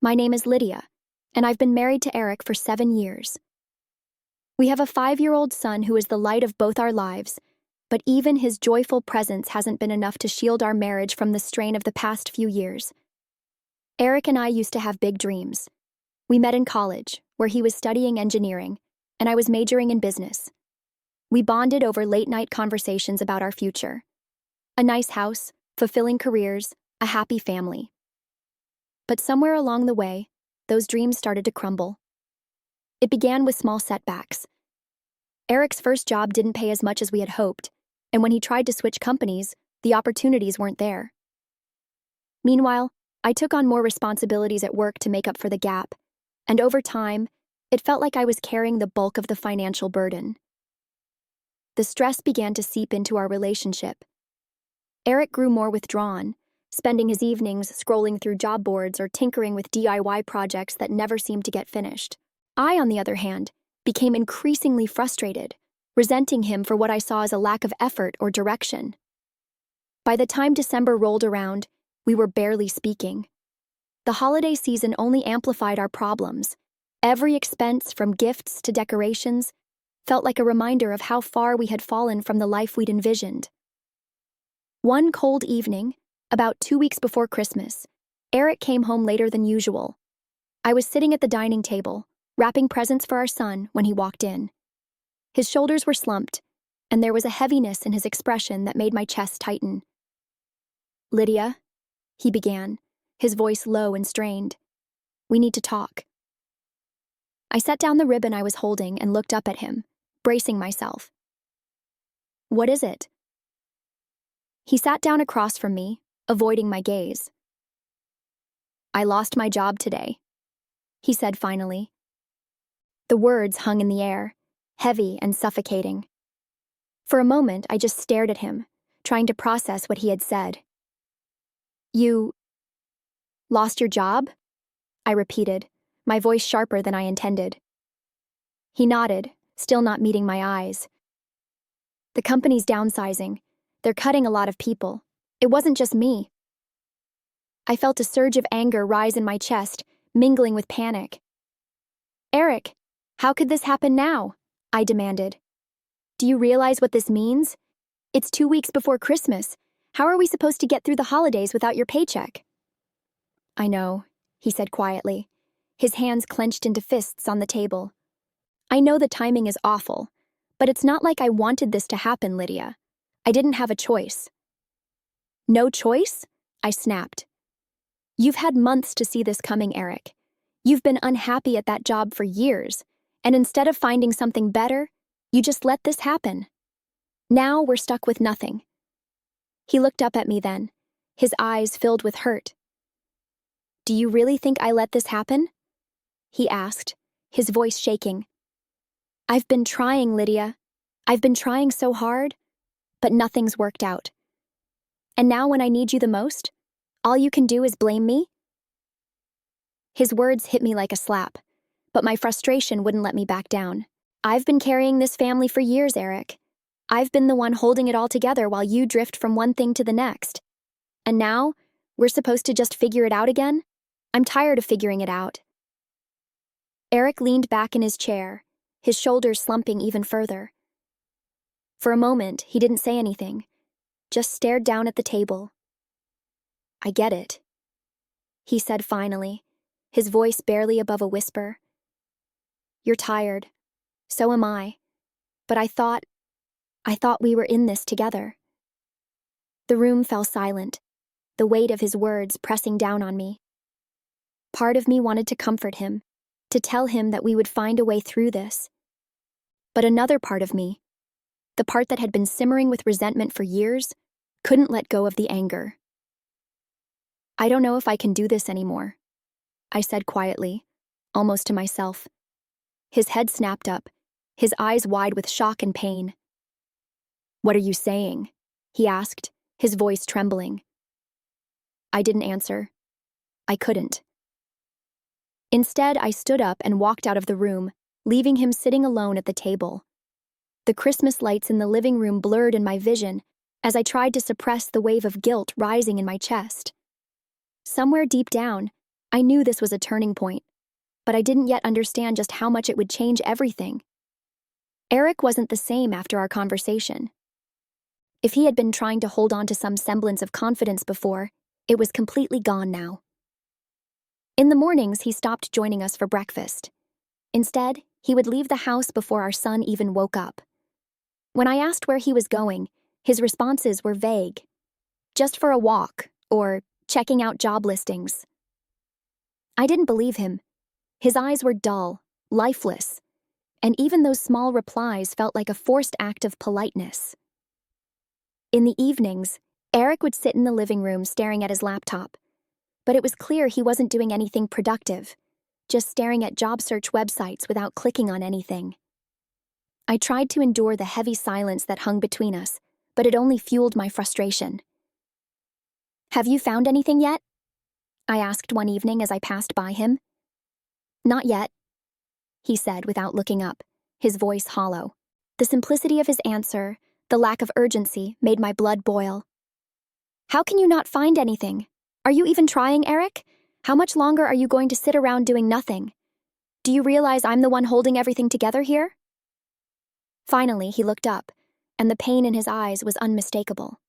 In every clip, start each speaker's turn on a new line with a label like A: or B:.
A: My name is Lydia, and I've been married to Eric for 7 years. We have a 5-year-old son who is the light of both our lives, but even his joyful presence hasn't been enough to shield our marriage from the strain of the past few years. Eric and I used to have big dreams. We met in college, where he was studying engineering, and I was majoring in business. We bonded over late-night conversations about our future. A nice house, fulfilling careers, a happy family. But somewhere along the way, those dreams started to crumble. It began with small setbacks. Eric's first job didn't pay as much as we had hoped, and when he tried to switch companies, the opportunities weren't there. Meanwhile, I took on more responsibilities at work to make up for the gap, and over time, it felt like I was carrying the bulk of the financial burden. The stress began to seep into our relationship. Eric grew more withdrawn, spending his evenings scrolling through job boards or tinkering with DIY projects that never seemed to get finished. I, on the other hand, became increasingly frustrated, resenting him for what I saw as a lack of effort or direction. By the time December rolled around, we were barely speaking. The holiday season only amplified our problems. Every expense, from gifts to decorations, felt like a reminder of how far we had fallen from the life we'd envisioned. One cold evening, about 2 weeks before Christmas, Eric came home later than usual. I was sitting at the dining table, wrapping presents for our son, when he walked in. His shoulders were slumped, and there was a heaviness in his expression that made my chest tighten. "Lydia," he began, his voice low and strained. "We need to talk." I set down the ribbon I was holding and looked up at him, bracing myself. "What is it?" He sat down across from me, avoiding my gaze. "I lost my job today," he said finally. The words hung in the air, heavy and suffocating. For a moment, I just stared at him, trying to process what he had said. "You lost your job?" I repeated, my voice sharper than I intended. He nodded, still not meeting my eyes. "The company's downsizing. They're cutting a lot of people. It wasn't just me." I felt a surge of anger rise in my chest, mingling with panic. "Eric, how could this happen now?" I demanded. "Do you realize what this means? It's 2 weeks before Christmas. How are we supposed to get through the holidays without your paycheck?" "I know," he said quietly, his hands clenched into fists on the table. "I know the timing is awful, but it's not like I wanted this to happen, Lydia. I didn't have a choice." "No choice?" I snapped. "You've had months to see this coming, Eric. You've been unhappy at that job for years, and instead of finding something better, you just let this happen. Now we're stuck with nothing." He looked up at me then, his eyes filled with hurt. "Do you really think I let this happen?" he asked, his voice shaking. "I've been trying, Lydia. I've been trying so hard, but nothing's worked out. And now when I need you the most, all you can do is blame me?" His words hit me like a slap, but my frustration wouldn't let me back down. "I've been carrying this family for years, Eric. I've been the one holding it all together while you drift from one thing to the next. And now, we're supposed to just figure it out again? I'm tired of figuring it out." Eric leaned back in his chair, his shoulders slumping even further. For a moment, he didn't say anything, just stared down at the table. "I get it," he said finally, his voice barely above a whisper. "You're tired. So am I. But I thought we were in this together." The room fell silent, the weight of his words pressing down on me. Part of me wanted to comfort him, to tell him that we would find a way through this. But another part of me, the part that had been simmering with resentment for years, couldn't let go of the anger. "I don't know if I can do this anymore," I said quietly, almost to myself. His head snapped up, his eyes wide with shock and pain. "What are you saying?" he asked, his voice trembling. I didn't answer. I couldn't. Instead, I stood up and walked out of the room, leaving him sitting alone at the table. The Christmas lights in the living room blurred in my vision as I tried to suppress the wave of guilt rising in my chest. Somewhere deep down, I knew this was a turning point, but I didn't yet understand just how much it would change everything. Eric wasn't the same after our conversation. If he had been trying to hold on to some semblance of confidence before, it was completely gone now. In the mornings, he stopped joining us for breakfast. Instead, he would leave the house before our son even woke up. When I asked where he was going, his responses were vague. Just for a walk, or checking out job listings. I didn't believe him. His eyes were dull, lifeless, and even those small replies felt like a forced act of politeness. In the evenings, Eric would sit in the living room staring at his laptop, but it was clear he wasn't doing anything productive, just staring at job search websites without clicking on anything. I tried to endure the heavy silence that hung between us, but it only fueled my frustration. "Have you found anything yet?" I asked one evening as I passed by him. "Not yet," he said without looking up, his voice hollow. The simplicity of his answer, the lack of urgency, made my blood boil. "How can you not find anything? Are you even trying, Eric? How much longer are you going to sit around doing nothing? Do you realize I'm the one holding everything together here?" Finally, he looked up, and the pain in his eyes was unmistakable.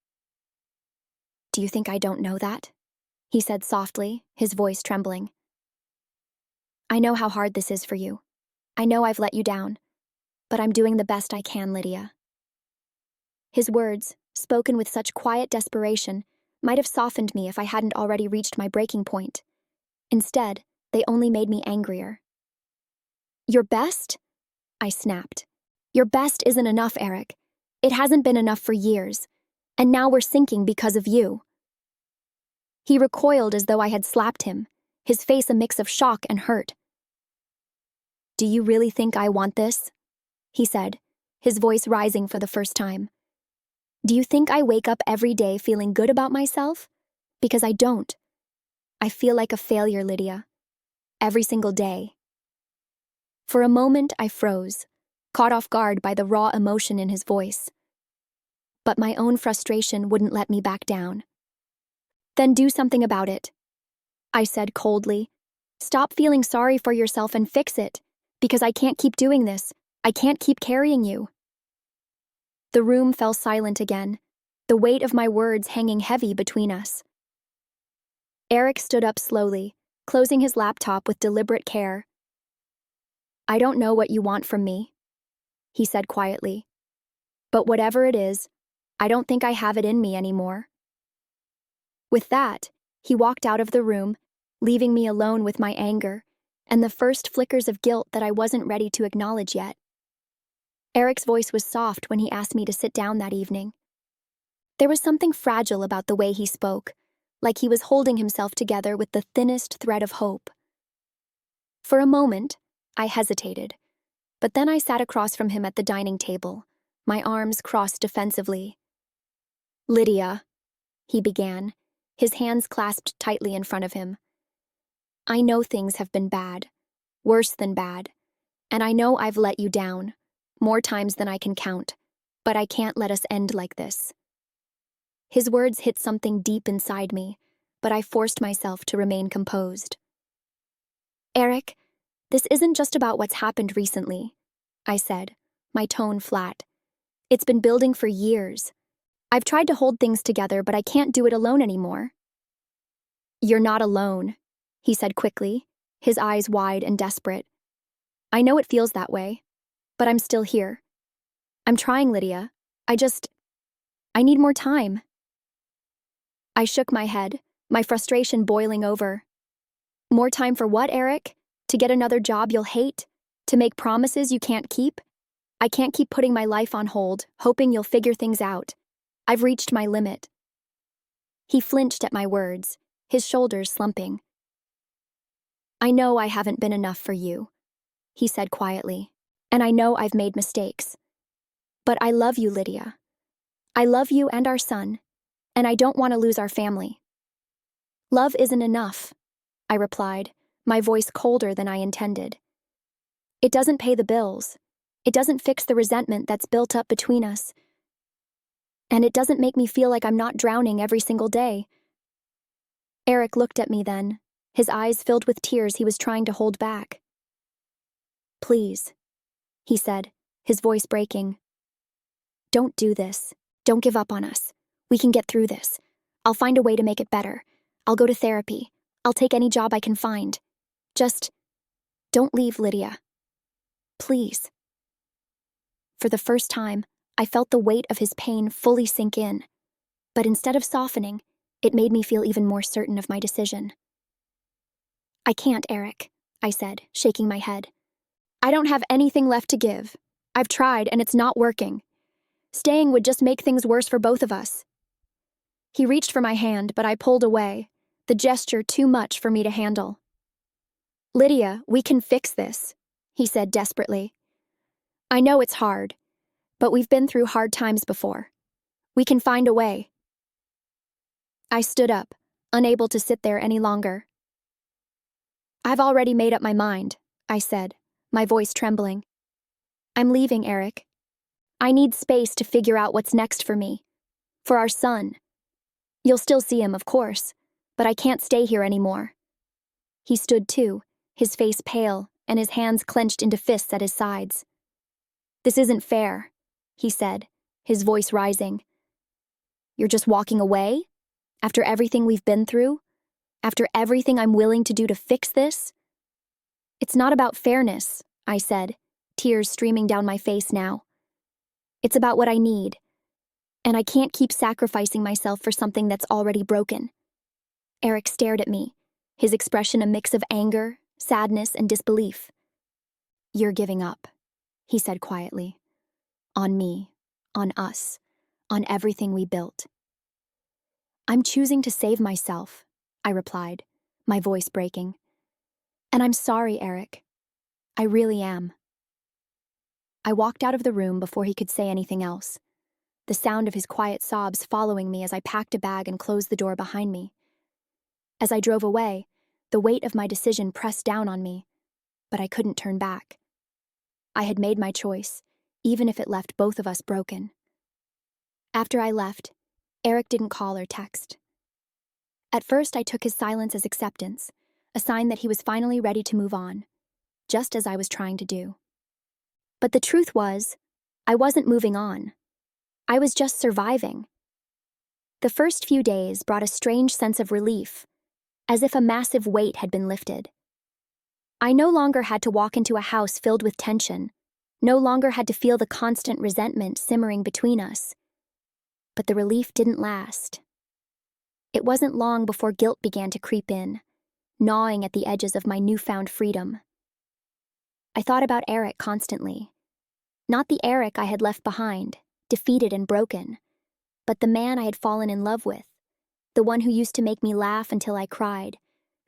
A: "Do you think I don't know that?" he said softly, his voice trembling. "I know how hard this is for you. I know I've let you down, but I'm doing the best I can, Lydia." His words, spoken with such quiet desperation, might have softened me if I hadn't already reached my breaking point. Instead, they only made me angrier. "Your best?" I snapped. "Your best isn't enough, Eric. It hasn't been enough for years, and now we're sinking because of you." He recoiled as though I had slapped him, his face a mix of shock and hurt. "Do you really think I want this?" he said, his voice rising for the first time. "Do you think I wake up every day feeling good about myself? Because I don't. I feel like a failure, Lydia. Every single day." For a moment, I froze, caught off guard by the raw emotion in his voice. But my own frustration wouldn't let me back down. "Then do something about it," I said coldly. "Stop feeling sorry for yourself and fix it, because I can't keep doing this. I can't keep carrying you." The room fell silent again, the weight of my words hanging heavy between us. Eric stood up slowly, closing his laptop with deliberate care. "I don't know what you want from me," he said quietly. "But whatever it is, I don't think I have it in me anymore." With that, he walked out of the room, leaving me alone with my anger and the first flickers of guilt that I wasn't ready to acknowledge yet. Eric's voice was soft when he asked me to sit down that evening. There was something fragile about the way he spoke, like he was holding himself together with the thinnest thread of hope. For a moment, I hesitated, but then I sat across from him at the dining table, my arms crossed defensively. "Lydia," he began, his hands clasped tightly in front of him. "I know things have been bad, worse than bad, and I know I've let you down, more times than I can count, but I can't let us end like this." His words hit something deep inside me, but I forced myself to remain composed. "Eric, this isn't just about what's happened recently," I said, my tone flat. "It's been building for years. I've tried to hold things together, but I can't do it alone anymore." "You're not alone," he said quickly, his eyes wide and desperate. "I know it feels that way, but I'm still here. I'm trying, Lydia. I need more time." I shook my head, my frustration boiling over. "More time for what, Eric? To get another job you'll hate? To make promises you can't keep? I can't keep putting my life on hold, hoping you'll figure things out. I've reached my limit." He flinched at my words, his shoulders slumping. "I know I haven't been enough for you," he said quietly, "and I know I've made mistakes. But I love you, Lydia. I love you and our son, and I don't want to lose our family." "Love isn't enough," I replied, my voice colder than I intended. "It doesn't pay the bills. It doesn't fix the resentment that's built up between us. And it doesn't make me feel like I'm not drowning every single day." Eric looked at me then, his eyes filled with tears he was trying to hold back. "Please," he said, his voice breaking. "Don't do this. Don't give up on us. We can get through this. I'll find a way to make it better. I'll go to therapy. I'll take any job I can find. Just don't leave, Lydia. Please." For the first time, I felt the weight of his pain fully sink in, but instead of softening, it made me feel even more certain of my decision. "I can't, Eric," I said, shaking my head. "I don't have anything left to give. I've tried, and it's not working. Staying would just make things worse for both of us." He reached for my hand, but I pulled away, the gesture too much for me to handle. "Lydia, we can fix this," he said desperately. "I know it's hard, but we've been through hard times before. We can find a way." I stood up, unable to sit there any longer. "I've already made up my mind," I said, my voice trembling. "I'm leaving, Eric. I need space to figure out what's next for me, for our son. You'll still see him, of course, but I can't stay here anymore." He stood too, his face pale and his hands clenched into fists at his sides. "This isn't fair," he said, his voice rising. "You're just walking away? After everything we've been through? After everything I'm willing to do to fix this?" "It's not about fairness," I said, tears streaming down my face now. "It's about what I need, and I can't keep sacrificing myself for something that's already broken." Eric stared at me, his expression a mix of anger, sadness, and disbelief. "You're giving up," he said quietly. "On me, on us, on everything we built." "I'm choosing to save myself," I replied, my voice breaking. "And I'm sorry, Eric. I really am." I walked out of the room before he could say anything else, the sound of his quiet sobs following me as I packed a bag and closed the door behind me. As I drove away, the weight of my decision pressed down on me, but I couldn't turn back. I had made my choice, even if it left both of us broken. After I left, Eric didn't call or text. At first, I took his silence as acceptance, a sign that he was finally ready to move on, just as I was trying to do. But the truth was, I wasn't moving on. I was just surviving. The first few days brought a strange sense of relief, as if a massive weight had been lifted. I no longer had to walk into a house filled with tension, no longer had to feel the constant resentment simmering between us. But the relief didn't last. It wasn't long before guilt began to creep in, gnawing at the edges of my newfound freedom. I thought about Eric constantly. Not the Eric I had left behind, defeated and broken, but the man I had fallen in love with, the one who used to make me laugh until I cried,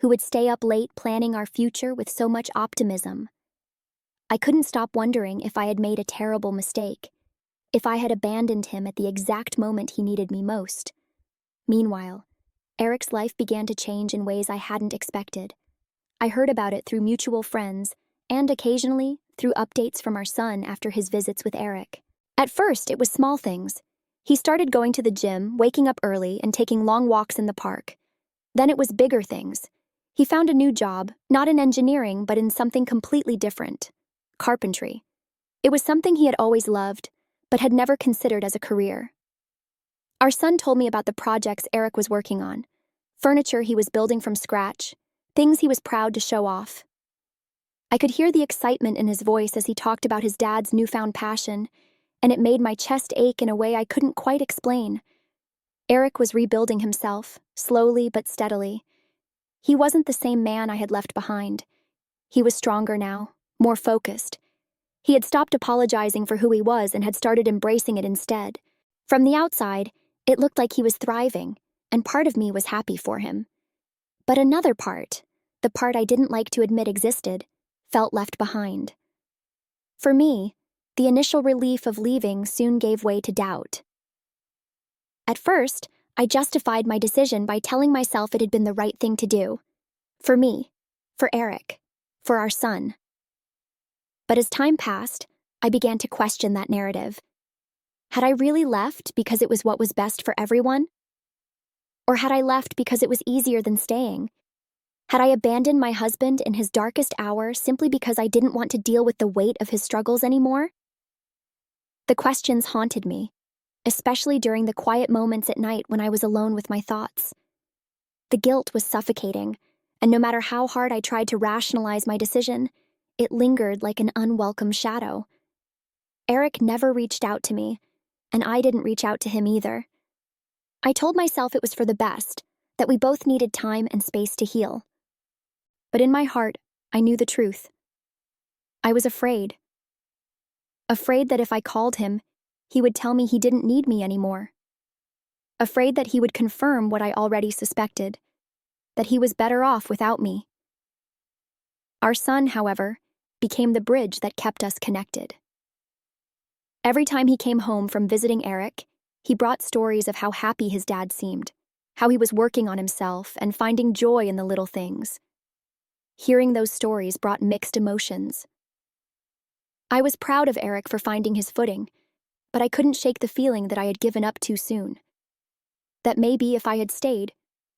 A: who would stay up late planning our future with so much optimism. I couldn't stop wondering if I had made a terrible mistake, if I had abandoned him at the exact moment he needed me most. Meanwhile, Eric's life began to change in ways I hadn't expected. I heard about it through mutual friends, and occasionally through updates from our son after his visits with Eric. At first, it was small things. He started going to the gym, waking up early, and taking long walks in the park. Then it was bigger things. He found a new job, not in engineering, but in something completely different: carpentry. It was something he had always loved, but had never considered as a career. Our son told me about the projects Eric was working on, furniture he was building from scratch, things he was proud to show off. I could hear the excitement in his voice as he talked about his dad's newfound passion, and it made my chest ache in a way I couldn't quite explain. Eric was rebuilding himself, slowly but steadily. He wasn't the same man I had left behind. He was stronger now, more focused. He had stopped apologizing for who he was and had started embracing it instead. From the outside, it looked like he was thriving, and part of me was happy for him. But another part, the part I didn't like to admit existed, felt left behind. For me, the initial relief of leaving soon gave way to doubt. At first, I justified my decision by telling myself it had been the right thing to do. For me, for Eric, for our son. But as time passed, I began to question that narrative. Had I really left because it was what was best for everyone? Or had I left because it was easier than staying? Had I abandoned my husband in his darkest hour simply because I didn't want to deal with the weight of his struggles anymore? The questions haunted me, especially during the quiet moments at night when I was alone with my thoughts. The guilt was suffocating, and no matter how hard I tried to rationalize my decision, it lingered like an unwelcome shadow. Eric never reached out to me, and I didn't reach out to him either. I told myself it was for the best, that we both needed time and space to heal. But in my heart, I knew the truth. I was afraid. Afraid that if I called him, he would tell me he didn't need me anymore. Afraid that he would confirm what I already suspected, that he was better off without me. Our son, however, became the bridge that kept us connected. Every time he came home from visiting Eric, he brought stories of how happy his dad seemed, how he was working on himself and finding joy in the little things. Hearing those stories brought mixed emotions. I was proud of Eric for finding his footing, but I couldn't shake the feeling that I had given up too soon. That maybe if I had stayed,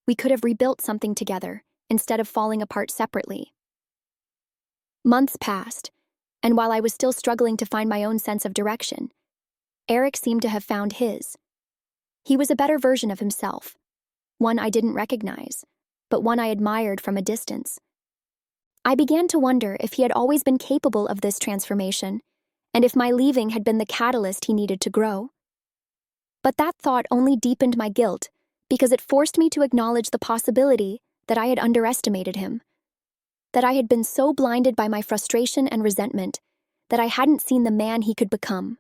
A: we could have rebuilt something together instead of falling apart separately. Months passed, and while I was still struggling to find my own sense of direction, Eric seemed to have found his. He was a better version of himself, one I didn't recognize, but one I admired from a distance. I began to wonder if he had always been capable of this transformation, and if my leaving had been the catalyst he needed to grow. But that thought only deepened my guilt because it forced me to acknowledge the possibility that I had underestimated him, that I had been so blinded by my frustration and resentment that I hadn't seen the man he could become.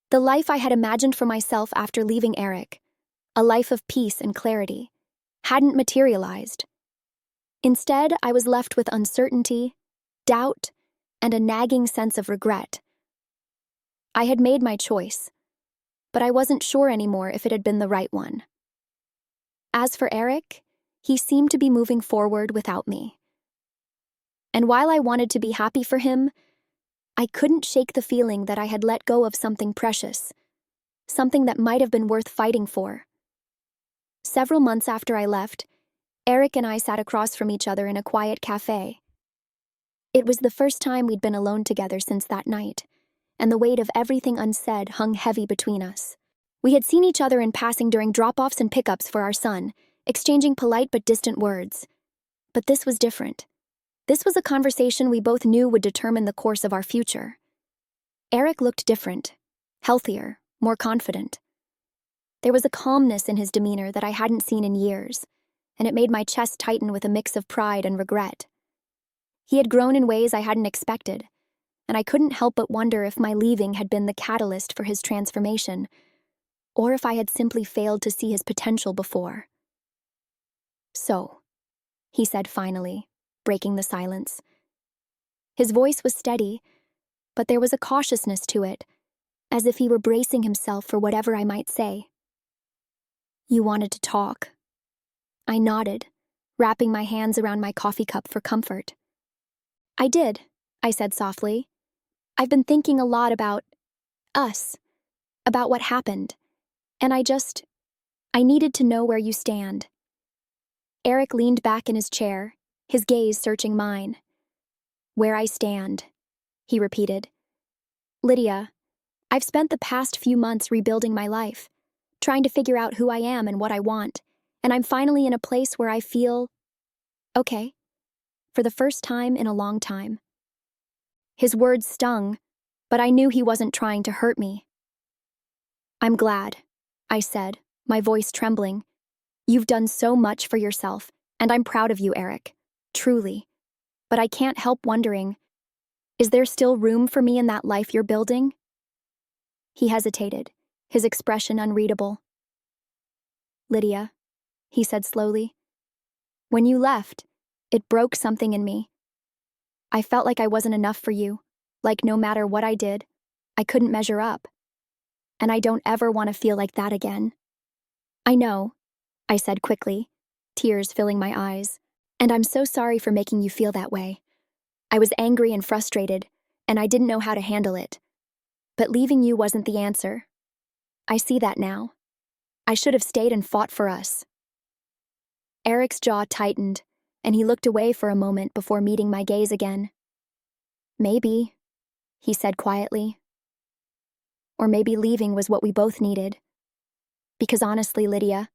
A: The life I had imagined for myself after leaving Eric, a life of peace and clarity, hadn't materialized. Instead, I was left with uncertainty, doubt, and a nagging sense of regret. I had made my choice, but I wasn't sure anymore if it had been the right one. As for Eric, he seemed to be moving forward without me. And while I wanted to be happy for him, I couldn't shake the feeling that I had let go of something precious, something that might have been worth fighting for. Several months after I left, Eric and I sat across from each other in a quiet cafe. It was the first time we'd been alone together since that night, and the weight of everything unsaid hung heavy between us. We had seen each other in passing during drop-offs and pickups for our son, exchanging polite but distant words. But this was different. This was a conversation we both knew would determine the course of our future. Eric looked different, healthier, more confident. There was a calmness in his demeanor that I hadn't seen in years, and it made my chest tighten with a mix of pride and regret. He had grown in ways I hadn't expected, and I couldn't help but wonder if my leaving had been the catalyst for his transformation, or if I had simply failed to see his potential before. "So," he said finally, breaking the silence. His voice was steady, but there was a cautiousness to it, as if he were bracing himself for whatever I might say. "You wanted to talk." I nodded, wrapping my hands around my coffee cup for comfort. "I did," I said softly. "I've been thinking a lot about us, about what happened, and I needed to know where you stand." Eric leaned back in his chair, his gaze searching mine. "Where I stand," he repeated. "Lydia, I've spent the past few months rebuilding my life, trying to figure out who I am and what I want, and I'm finally in a place where I feel okay, for the first time in a long time." His words stung, but I knew he wasn't trying to hurt me. "I'm glad," I said, my voice trembling. "You've done so much for yourself, and I'm proud of you, Eric. Truly. But I can't help wondering, is there still room for me in that life you're building?" He hesitated, his expression unreadable. "Lydia," he said slowly, "when you left, it broke something in me. I felt like I wasn't enough for you, like no matter what I did, I couldn't measure up. And I don't ever want to feel like that again." "I know," I said quickly, tears filling my eyes, "and I'm so sorry for making you feel that way. I was angry and frustrated, and I didn't know how to handle it. But leaving you wasn't the answer. I see that now. I should have stayed and fought for us." Eric's jaw tightened, and he looked away for a moment before meeting my gaze again. Maybe, he said quietly. Or maybe leaving was what we both needed. Because honestly, Lydia,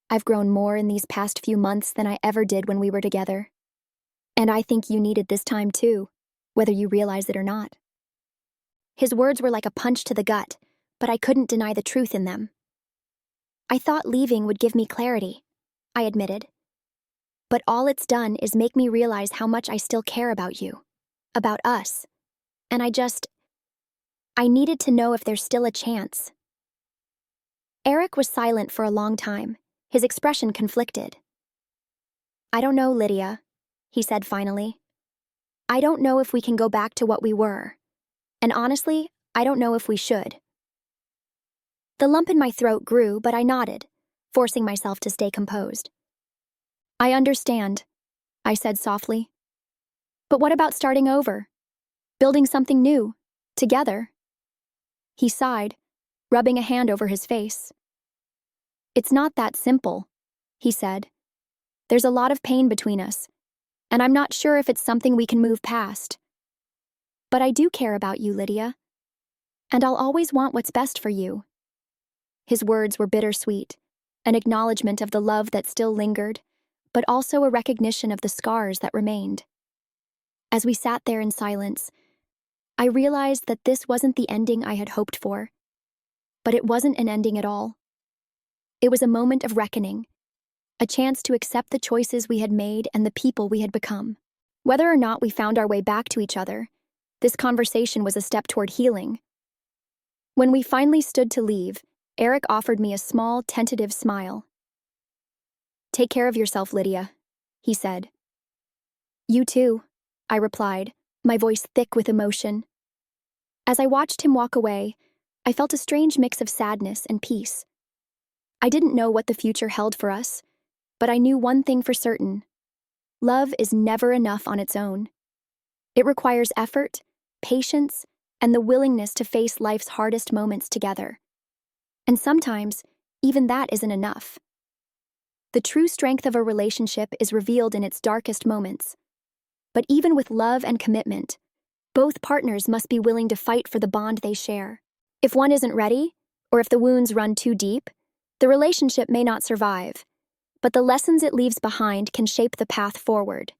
A: I've grown more in these past few months than I ever did when we were together. And I think you needed this time too, whether you realize it or not. His words were like a punch to the gut, but I couldn't deny the truth in them. I thought leaving would give me clarity, I admitted. But all it's done is make me realize how much I still care about you, about us. And I needed to know if there's still a chance. Eric was silent for a long time, his expression conflicted. I don't know, Lydia, he said finally. I don't know if we can go back to what we were. And honestly, I don't know if we should. The lump in my throat grew, but I nodded, forcing myself to stay composed. I understand, I said softly. But what about starting over? Building something new, together? He sighed, rubbing a hand over his face. It's not that simple, he said. There's a lot of pain between us, and I'm not sure if it's something we can move past. But I do care about you, Lydia, and I'll always want what's best for you. His words were bittersweet, an acknowledgement of the love that still lingered, but also a recognition of the scars that remained. As we sat there in silence, I realized that this wasn't the ending I had hoped for. But it wasn't an ending at all. It was a moment of reckoning, a chance to accept the choices we had made and the people we had become. Whether or not we found our way back to each other, this conversation was a step toward healing. When we finally stood to leave, Eric offered me a small, tentative smile. Take care of yourself, Lydia, he said. You too, I replied, my voice thick with emotion. As I watched him walk away, I felt a strange mix of sadness and peace. I didn't know what the future held for us, but I knew one thing for certain. Love is never enough on its own. It requires effort, patience, and the willingness to face life's hardest moments together. And sometimes, even that isn't enough. The true strength of a relationship is revealed in its darkest moments. But even with love and commitment, both partners must be willing to fight for the bond they share. If one isn't ready, or if the wounds run too deep, the relationship may not survive, but the lessons it leaves behind can shape the path forward.